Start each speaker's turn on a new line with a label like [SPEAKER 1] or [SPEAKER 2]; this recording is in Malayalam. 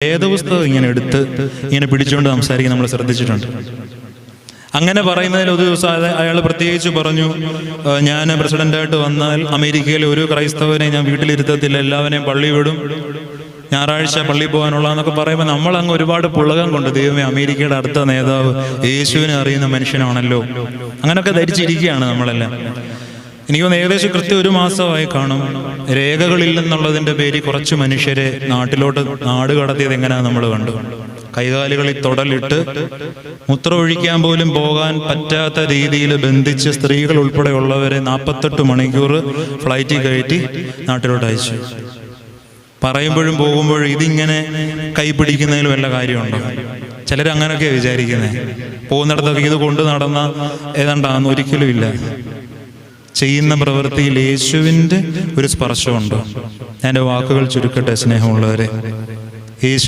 [SPEAKER 1] വേദപുസ്തകം ഇങ്ങനെ എടുത്ത് ഇങ്ങനെ പിടിച്ചുകൊണ്ട് സംസാരിക്കാൻ നമ്മൾ ശ്രദ്ധിച്ചിട്ടുണ്ട്. അങ്ങനെ പറയുന്നതിൽ ഒരു ദിവസം അയാൾ പ്രത്യേകിച്ച് പറഞ്ഞു, ഞാൻ പ്രസിഡന്റായിട്ട് വന്നാൽ അമേരിക്കയിലെ ഒരു ക്രൈസ്തവനെ ഞാൻ വീട്ടിലിരുത്തത്തില്ല, എല്ലാവരെയും പള്ളി വിടും, ഞായറാഴ്ച പള്ളി പോകാനുള്ളതെന്നൊക്കെ പറയുമ്പോൾ നമ്മളങ്ങ് ഒരുപാട് പുളകം കൊണ്ട്, ദൈവമേ അമേരിക്കയുടെ അടുത്ത നേതാവ് യേശുവിനെ അറിയുന്ന മനുഷ്യനാണല്ലോ, അങ്ങനെയൊക്കെ ധരിച്ചിരിക്കുകയാണ് നമ്മളെല്ലാം. എനിക്ക് തോന്നുന്നു ഏകദേശം കൃത്യം 1 മാസമായി കാണും. രേഖകളില്ലെന്നുള്ളതിൻ്റെ പേരിൽ കുറച്ച് മനുഷ്യരെ നാട് കടത്തിയത് എങ്ങനെയാണെന്ന് നമ്മൾ കണ്ടു. കൈകാലുകളിൽ തൊടലിട്ട് മൂത്രം ഒഴിക്കാൻ പോലും പോകാൻ പറ്റാത്ത രീതിയിൽ ബന്ധിച്ച് സ്ത്രീകൾ ഉൾപ്പെടെയുള്ളവരെ 48 മണിക്കൂർ ഫ്ലൈറ്റിൽ കയറ്റി നാട്ടിലോട്ട് അയച്ചു. പറയുമ്പോഴും പോകുമ്പോഴും ഇതിങ്ങനെ കൈപിടിക്കുന്നതിൽ വല്ല കാര്യമുണ്ടോ? ചിലർ അങ്ങനെയൊക്കെയാണ് വിചാരിക്കുന്നത്. പോകുന്നിടത്തൊക്കെ ഇത് കൊണ്ടു നടന്ന ഏതാണ്ടാന്ന് ഒരിക്കലും ഇല്ല. ചെയ്യുന്ന പ്രവൃത്തിയിൽ യേശുവിൻ്റെ ഒരു സ്പർശമുണ്ടോ? എൻ്റെ വാക്കുകൾ ചുരുക്കട്ടെ സ്നേഹമുള്ളവരെ. യേശു